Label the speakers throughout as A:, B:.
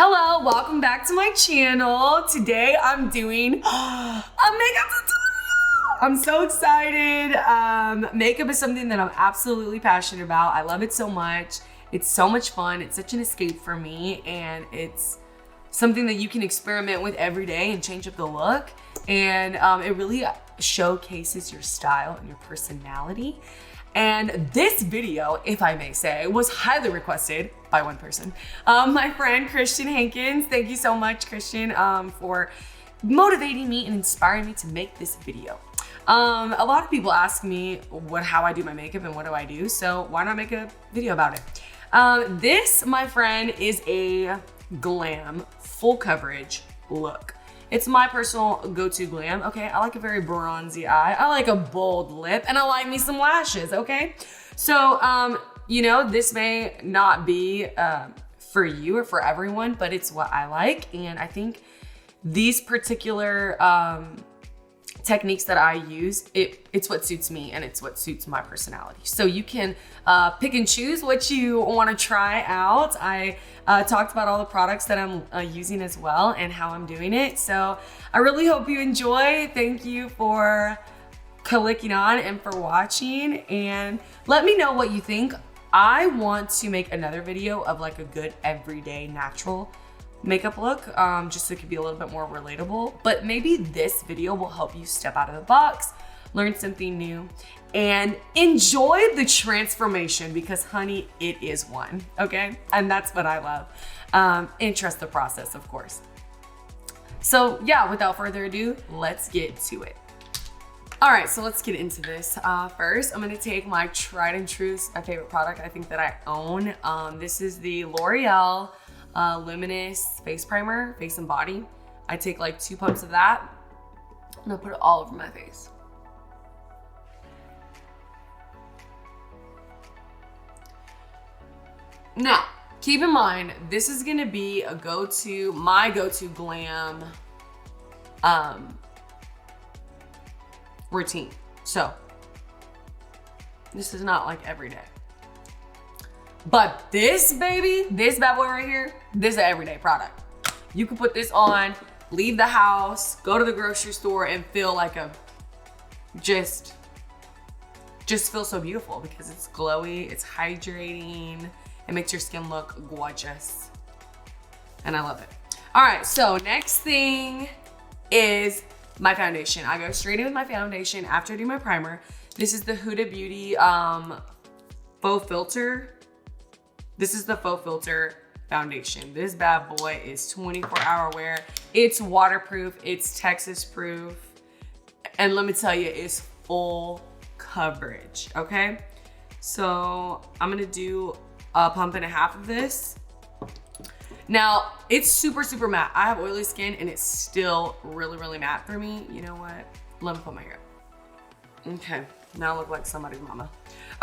A: Hello, welcome back to my channel. Today I'm doing a makeup tutorial. I'm so excited. Makeup is something that I'm absolutely passionate about. I love it so much. It's so much fun. It's such an escape for me, and it's something that you can experiment with every day and change up the look. And it really showcases your style and your personality. And this video, if I may say, was highly requested by one person. My friend, Christian Hankins. Thank you so much, Christian, for motivating me and inspiring me to make this video. A lot of people ask me how I do my makeup and what do I do, so why not make a video about it? This, my friend, is a glam full coverage look. It's my personal go-to glam, okay? I like a very bronzy eye. I like a bold lip, and I like me some lashes, okay? So, you know, this may not be for you or for everyone, but it's what I like. And I think these particular techniques that I use, it's what suits me and it's what suits my personality. So you can pick and choose what you want to try out. I talked about all the products that I'm using as well and how I'm doing it. So I really hope you enjoy. Thank you for clicking on and for watching, and let me know what you think. I want to make another video of like a good everyday natural makeup look, just so it could be a little bit more relatable. But maybe this video will help you step out of the box, learn something new, and enjoy the transformation, because honey, it is one, okay? And that's what I love. And trust the process, of course. So yeah, without further ado, let's get to it. All right, so let's get into this. First, I'm gonna take my tried and true, my favorite product I think that I own. This is the L'Oreal Luminous Face Primer, Face and Body. I take like 2 pumps of that, and I put it all over my face. Now, keep in mind, this is gonna be a my go-to glam routine. So, this is not like every day. But this baby, this bad boy right here, this is an everyday product. You can put this on, leave the house, go to the grocery store, and feel like just feel so beautiful, because it's glowy, it's hydrating, it makes your skin look gorgeous, and I love it. All right, so next thing is my foundation. I go straight in with my foundation after I do my primer. This is the Huda Beauty Faux Filter. This is the Faux Filter foundation. This bad boy is 24-hour wear. It's waterproof, it's Texas proof, and let me tell you, it's full coverage, okay? So I'm gonna do a pump and a half of this. Now, it's super, super matte. I have oily skin and it's still really, really matte for me. You know what? Let me put my hair up. Okay, now I look like somebody's mama.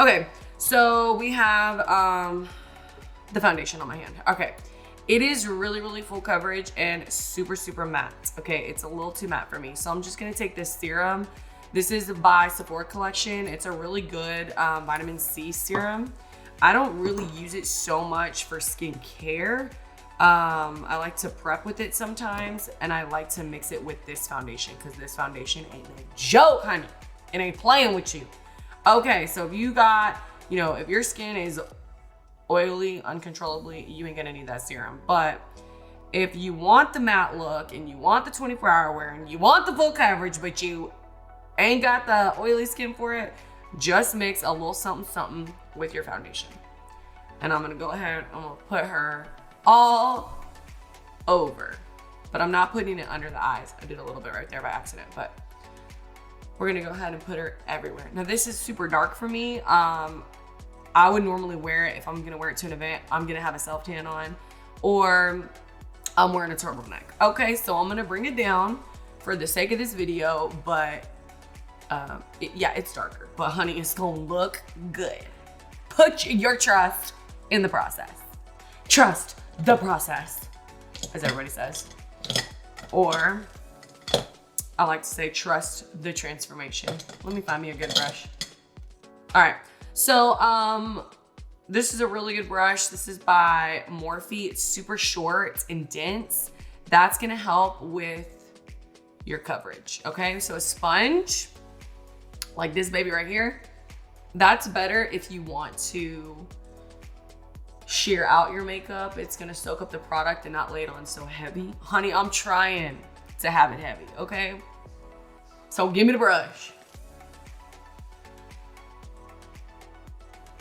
A: Okay, so we have the foundation on my hand. Okay, it is really, really full coverage and super, super matte. Okay, it's a little too matte for me. So I'm just gonna take this serum. This is by Sephora Collection. It's a really good vitamin C serum. I don't really use it so much for skincare. I like to prep with it sometimes, and I like to mix it with this foundation, because this foundation ain't no joke, honey. It ain't playing with you. Okay, so if you got, you know, if your skin is oily uncontrollably, you ain't gonna need that serum. But if you want the matte look, and you want the 24-hour wear, and you want the full coverage, but you ain't got the oily skin for it, just mix a little something, something with your foundation. And I'm gonna go ahead, I'm gonna put her all over, but I'm not putting it under the eyes. I did a little bit right there by accident, but we're gonna go ahead and put her everywhere. Now this is super dark for me. I would normally wear it, if I'm gonna wear it to an event, I'm gonna have a self-tan on, or I'm wearing a turtleneck. Okay, so I'm gonna bring it down for the sake of this video, but yeah, it's darker, but honey, it's gonna look good. Put your trust in the process. Trust the process, as everybody says. Or I like to say, trust the transformation. Let me find me a good brush. All right, so This is a really good brush. This is by Morphe. It's super short and dense. That's gonna help with your coverage, okay? So a sponge, like this baby right here, that's better if you want to shear out your makeup. It's gonna soak up the product and not lay it on so heavy. Honey, I'm trying to have it heavy, okay? So give me the brush.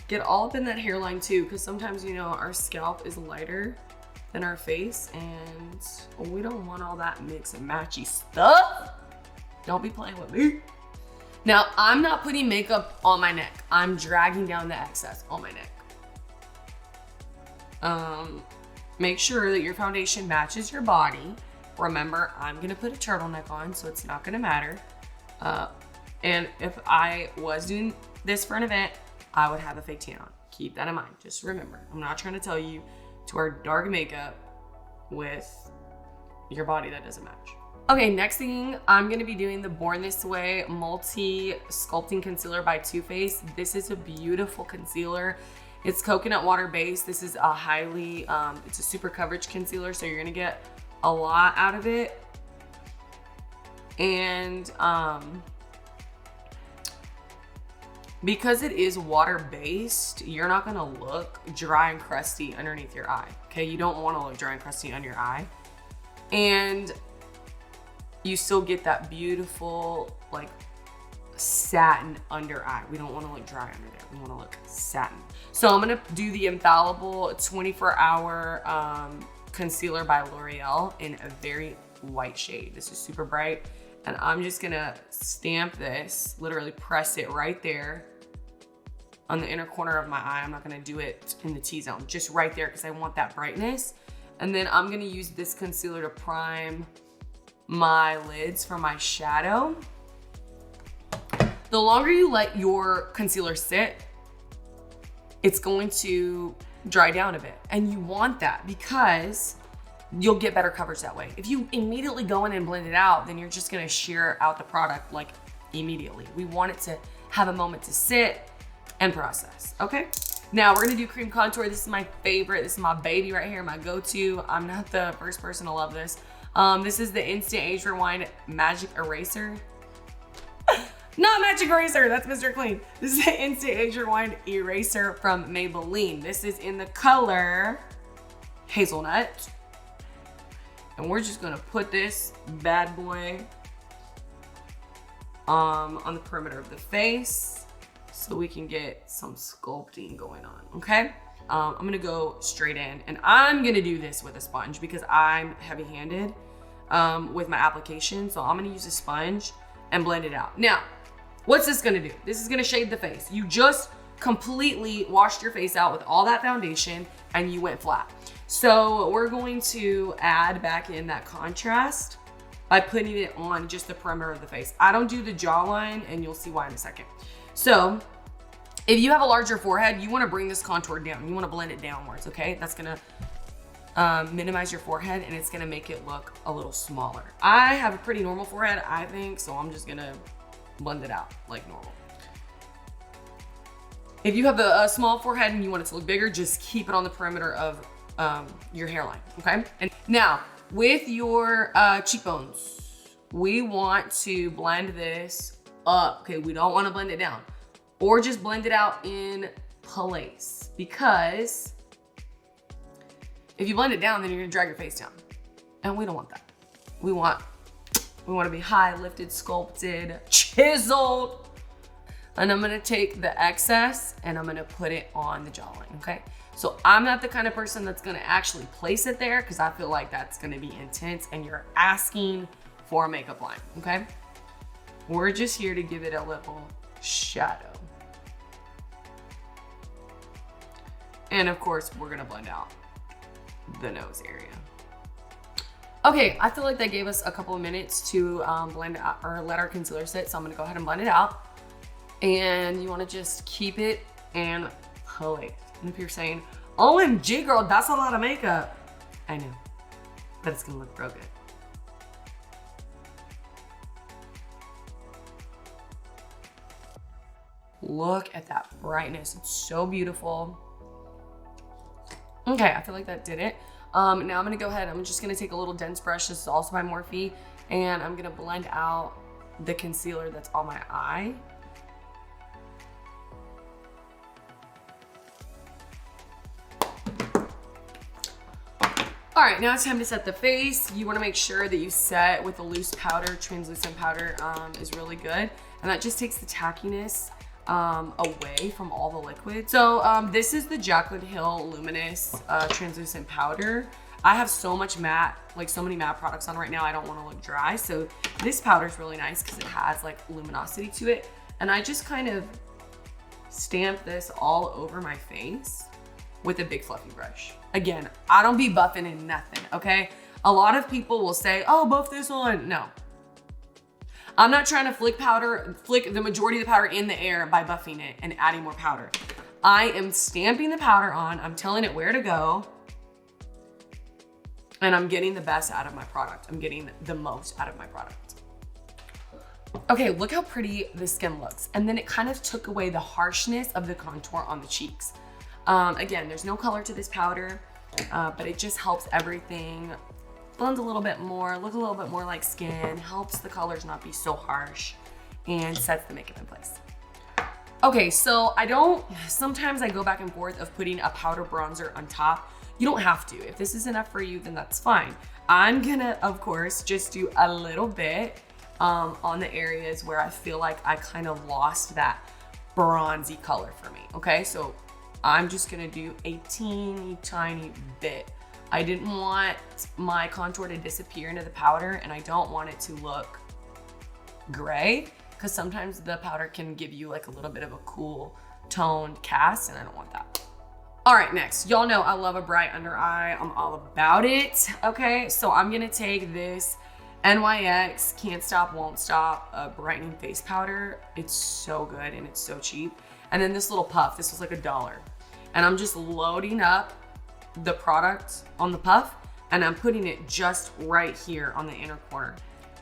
A: Get all up in that hairline too, because sometimes, you know, our scalp is lighter than our face and we don't want all that mix and matchy stuff. Don't be playing with me. Now, I'm not putting makeup on my neck. I'm dragging down the excess on my neck. Make sure that your foundation matches your body. Remember, I'm gonna put a turtleneck on, so it's not gonna matter. And if I was doing this for an event, I would have a fake tan on. Keep that in mind. Just remember, I'm not trying to tell you to wear dark makeup with your body that doesn't match. Okay, next thing, I'm gonna be doing the Born This Way Multi Sculpting Concealer by Too Faced. This is a beautiful concealer. It's coconut water based. This is a highly, it's a super coverage concealer, so you're gonna get a lot out of it. And because it is water-based, you're not gonna look dry and crusty underneath your eye, okay? You don't wanna look dry and crusty on your eye. And you still get that beautiful, like, satin under eye. We don't wanna look dry under there. We wanna look satin. So I'm gonna do the Infallible 24-hour concealer by L'Oreal in a very white shade. This is super bright. And I'm just gonna stamp this, literally press it right there on the inner corner of my eye. I'm not gonna do it in the T-zone, just right there because I want that brightness. And then I'm gonna use this concealer to prime my lids for my shadow. The longer you let your concealer sit, it's going to dry down a bit. And you want that because you'll get better coverage that way. If you immediately go in and blend it out, then you're just gonna shear out the product like immediately. We want it to have a moment to sit and process, okay? Now we're gonna do cream contour. This is my favorite. This is my baby right here, my go-to. I'm not the first person to love this. This is the Instant Age Rewind Magic Eraser. Not Magic Eraser, that's Mr. Clean. This is the Instant Age Rewind Eraser from Maybelline. This is in the color Hazelnut. And we're just gonna put this bad boy on the perimeter of the face so we can get some sculpting going on, okay? I'm gonna go straight in, and I'm gonna do this with a sponge because I'm heavy-handed with my application. So I'm gonna use a sponge and blend it out. Now, what's this gonna do? This is gonna shade the face. You just completely washed your face out with all that foundation and you went flat. So we're going to add back in that contrast by putting it on just the perimeter of the face. I don't do the jawline, and you'll see why in a second. So if you have a larger forehead, you wanna bring this contour down. You wanna blend it downwards, okay? That's gonna minimize your forehead, and it's gonna make it look a little smaller. I have a pretty normal forehead, I think, so I'm just gonna blend it out like normal. If you have a small forehead and you want it to look bigger, just keep it on the perimeter of your hairline, okay? And now, with your cheekbones, we want to blend this up, okay? We don't wanna blend it down. Or just blend it out in place, because if you blend it down, then you're gonna drag your face down. And we don't want that. We want to be high, lifted, sculpted, chiseled. And I'm gonna take the excess and I'm gonna put it on the jawline, okay? So I'm not the kind of person that's gonna actually place it there because I feel like that's gonna be intense and you're asking for a makeup line, okay? We're just here to give it a little shadow. And of course, we're gonna blend out the nose area. Okay, I feel like that gave us a couple of minutes to blend out or let our concealer sit, so I'm gonna go ahead and blend it out. And you wanna just keep it and place. And if you're saying, OMG girl, that's a lot of makeup. I know, but it's gonna look real good. Look at that brightness, it's so beautiful. Okay, I feel like that did it. Now I'm gonna go ahead, I'm just gonna take a little dense brush, this is also by Morphe, and I'm gonna blend out the concealer that's on my eye. All right, now it's time to set the face. You wanna make sure that you set with a loose powder. Translucent powder is really good. And that just takes the tackiness away from all the liquid. So this is the Jaclyn Hill Luminous translucent powder. I have so much matte, like so many matte products on right now, I don't wanna look dry. So this powder is really nice because it has like luminosity to it. And I just kind of stamp this all over my face with a big fluffy brush. Again, I don't be buffing in nothing, okay? A lot of people will say, oh, buff this on. No. I'm not trying to flick the majority of the powder in the air by buffing it and adding more powder. I am stamping the powder on, I'm telling it where to go, and I'm getting the best out of my product. I'm getting the most out of my product. Okay, look how pretty the skin looks. And then it kind of took away the harshness of the contour on the cheeks. Again, there's no color to this powder, but it just helps everything blend a little bit more, look a little bit more like skin, helps the colors not be so harsh, and sets the makeup in place. Okay, so sometimes I go back and forth of putting a powder bronzer on top. You don't have to. If this is enough for you, then that's fine. I'm gonna, of course, just do a little bit on the areas where I feel like I kind of lost that bronzy color for me, okay? So I'm just gonna do a teeny tiny bit. I didn't want my contour to disappear into the powder, and I don't want it to look gray, because sometimes the powder can give you like a little bit of a cool toned cast, and I don't want that. All right, next, y'all know I love a bright under eye. I'm all about it, okay? So I'm gonna take this NYX Can't Stop, Won't Stop brightening face powder. It's so good and it's so cheap. And then this little puff, this was like $1. And I'm just loading up the product on the puff, and I'm putting it just right here on the inner corner.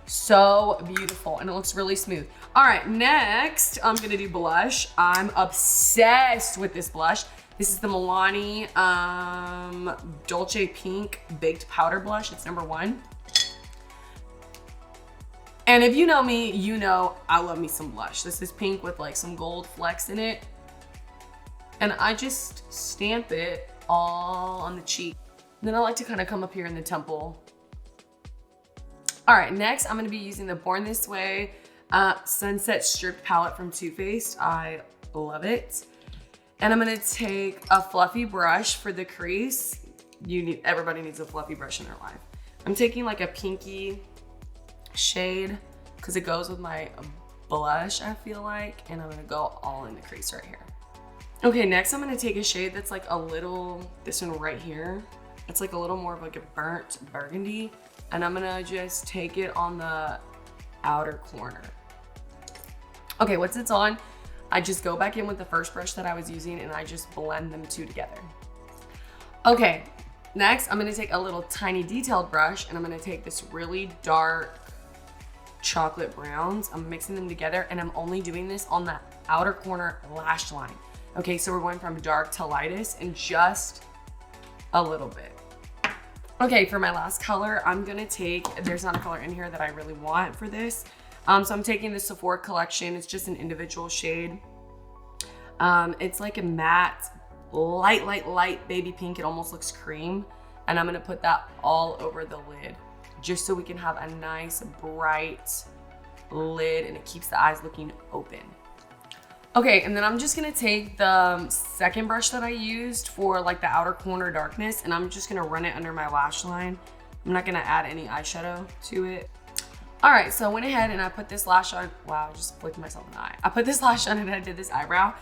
A: So beautiful, and it looks really smooth. All right, next, I'm gonna do blush. I'm obsessed with this blush. This is the Milani Dolce Pink Baked Powder Blush. It's #1. And if you know me, you know I love me some blush. This is pink with like some gold flecks in it. And I just stamp it all on the cheek. Then I like to kind of come up here in the temple. All right, next I'm gonna be using the Born This Way Sunset Stripped Palette from Too Faced. I love it. And I'm gonna take a fluffy brush for the crease. Everybody needs a fluffy brush in their life. I'm taking like a pinky shade because it goes with my blush, I feel like, and I'm gonna go all in the crease right here. Okay, next I'm gonna take a shade that's like a little, this one right here. It's like a little more of like a burnt burgundy, and I'm gonna just take it on the outer corner. Okay, once it's on, I just go back in with the first brush that I was using and I just blend them two together. Okay, next I'm gonna take a little tiny detailed brush and I'm gonna take this really dark chocolate browns. I'm mixing them together and I'm only doing this on the outer corner lash line. Okay, so we're going from dark to lightest in just a little bit. Okay, for my last color, I'm gonna take, there's not a color in here that I really want for this. So I'm taking the Sephora collection. It's just an individual shade. It's like a matte, light baby pink. It almost looks cream. And I'm gonna put that all over the lid just so we can have a nice bright lid and it keeps the eyes looking open. Okay, and then I'm just gonna take the second brush that I used for like the outer corner darkness, and I'm just gonna run it under my lash line. I'm not gonna add any eyeshadow to it. All right, so I went ahead and I put this lash on. Wow, I just flicked myself in the eye. I put this lash on and I did this eyebrow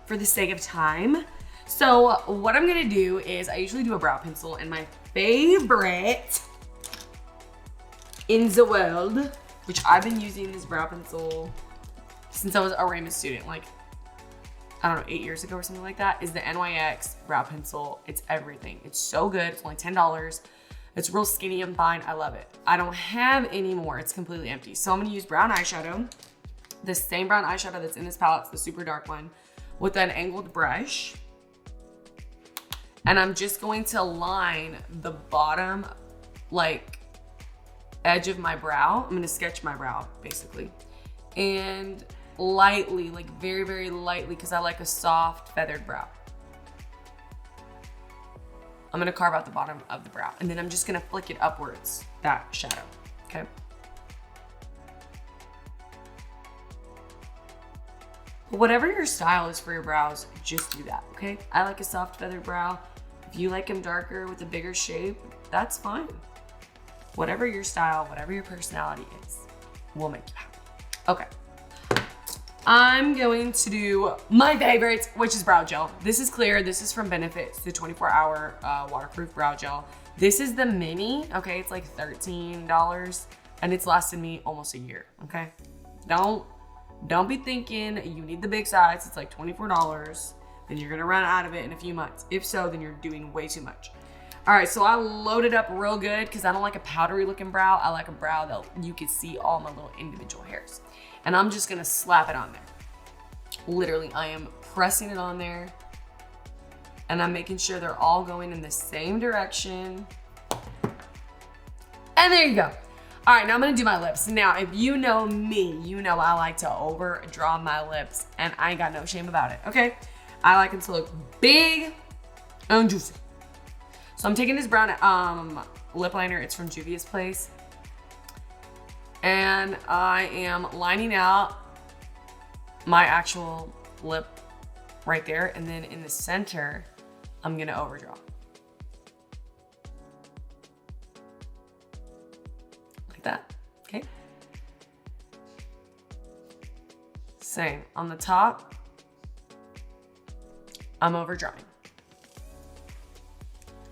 A: for the sake of time. So what I'm gonna do is I usually do a brow pencil, and my favorite in the world, which I've been using this brow pencil since I was a Raymond student, like, I don't know, 8 years ago or something like that, is the NYX brow pencil. It's everything. It's so good. It's only $10. It's real skinny and fine. I love it. I don't have any more. It's completely empty. So I'm gonna use brown eyeshadow, the same brown eyeshadow that's in this palette. It's the super dark one, with an angled brush. And I'm just going to line the bottom, like, edge of my brow. I'm gonna sketch my brow, basically. And lightly, like very, very lightly, because I like a soft feathered brow. I'm gonna carve out the bottom of the brow, and then I'm just gonna flick it upwards, that shadow, okay? Whatever your style is for your brows, just do that, okay? I like a soft feathered brow. If you like them darker with a bigger shape, that's fine. Whatever your style, whatever your personality is, will make you happy. Okay. I'm going to do my favorite, which is brow gel. This is clear. This is from Benefits, the 24-hour waterproof brow gel. This is the mini, okay? It's like $13, and it's lasted me almost a year, okay? Don't be thinking you need the big size. It's like $24, then you're gonna run out of it in a few months. If so, then you're doing way too much. All right, so I loaded up real good because I don't like a powdery looking brow. I like a brow that you can see all my little individual hairs. And I'm just gonna slap it on there. Literally, I am pressing it on there, and I'm making sure they're all going in the same direction. And there you go. All right, now I'm gonna do my lips. Now, if you know me, you know I like to overdraw my lips, and I ain't got no shame about it, okay? I like them to look big and juicy. So I'm taking this brown lip liner. It's from Juvia's Place. And I am lining out my actual lip right there. And then in the center, I'm gonna overdraw. Like that, okay? Same, on the top, I'm overdrawing.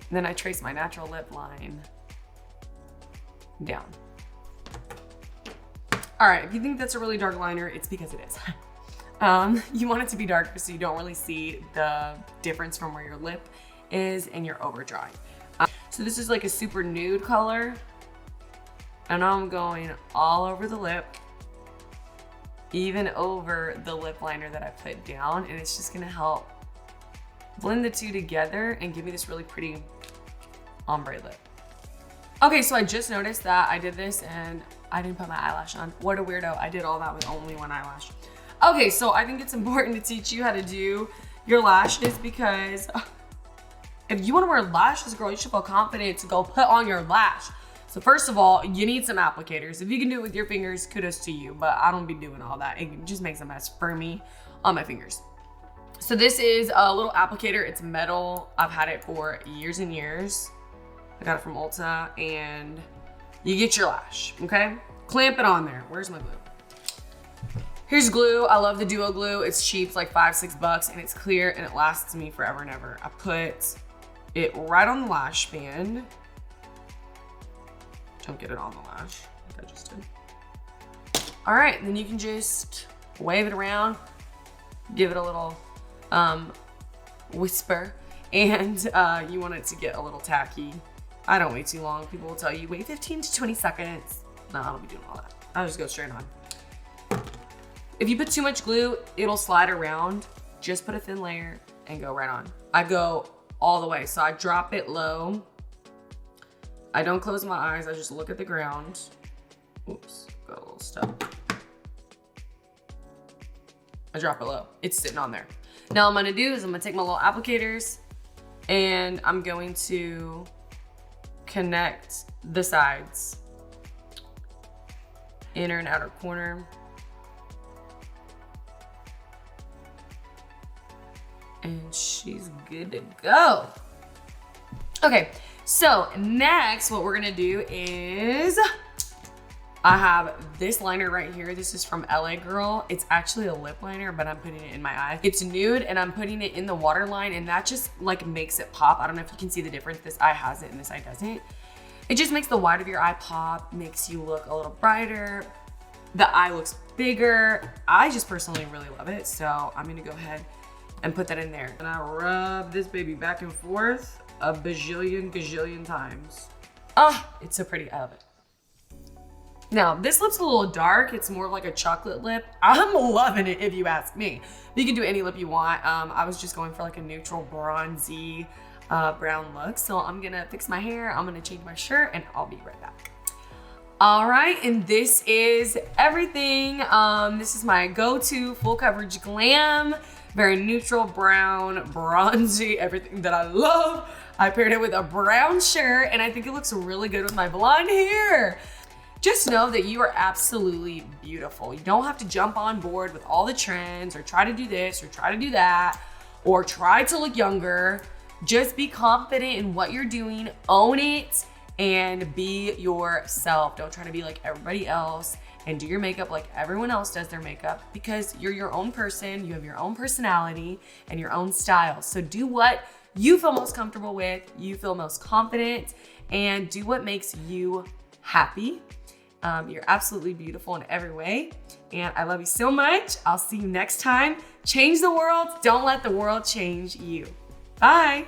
A: And then I trace my natural lip line down. All right, if you think that's a really dark liner, it's because it is. You want it to be darker so you don't really see the difference from where your lip is and you're overdrawing. So this is like a super nude color, and I'm going all over the lip, even over the lip liner that I put down, and it's just gonna help blend the two together and give me this really pretty ombre lip. Okay, so I just noticed that I did this and I didn't put my eyelash on. What a weirdo. I did all that with only one eyelash. Okay, so I think it's important to teach you how to do your lashes, because if you want to wear lashes, girl, you should feel confident to go put on your lash. So first of all, you need some applicators. If you can do it with your fingers, kudos to you, but I don't be doing all that. It just makes a mess for me on my fingers. So this is a little applicator. It's metal. I've had it for years and years. I got it from Ulta, and you get your lash, okay? Clamp it on there. Where's my glue? Here's glue. I love the Duo glue. It's cheap, it's like $5-6, and it's clear, and it lasts me forever and ever. I put it right on the lash band. Don't get it on the lash, like I just did. All right, then you can just wave it around, give it a little whisper, and you want it to get a little tacky. I don't wait too long. People will tell you, wait 15 to 20 seconds. No, I don't be doing all that. I'll just go straight on. If you put too much glue, it'll slide around. Just put a thin layer and go right on. I go all the way. So I drop it low. I don't close my eyes. I just look at the ground. Oops, got a little stuck. I drop it low. It's sitting on there. Now what I'm gonna do is I'm gonna take my little applicators, and I'm going to connect the sides, inner and outer corner. And she's good to go. Okay, so next what we're gonna do is, I have this liner right here. This is from LA Girl. It's actually a lip liner, but I'm putting it in my eye. It's nude, and I'm putting it in the waterline, and that just like makes it pop. I don't know if you can see the difference. This eye has it and this eye doesn't. It just makes the white of your eye pop, makes you look a little brighter. The eye looks bigger. I just personally really love it, so I'm gonna go ahead and put that in there. And I rub this baby back and forth a gajillion times. Ah, it's so pretty, I love it. Now, this lip's a little dark. It's more like a chocolate lip. I'm loving it if you ask me. You can do any lip you want. I was just going for like a neutral bronzy brown look. So I'm gonna fix my hair, I'm gonna change my shirt, and I'll be right back. All right, and this is everything. This is my go-to full coverage glam, very neutral brown, bronzy, everything that I love. I paired it with a brown shirt, and I think it looks really good with my blonde hair. Just know that you are absolutely beautiful. You don't have to jump on board with all the trends or try to do this or try to do that or try to look younger. Just be confident in what you're doing, own it, and be yourself. Don't try to be like everybody else and do your makeup like everyone else does their makeup, because you're your own person, you have your own personality and your own style. So do what you feel most comfortable with, you feel most confident, and do what makes you happy. You're absolutely beautiful in every way, and I love you so much. I'll see you next time. Change the world. Don't let the world change you. Bye.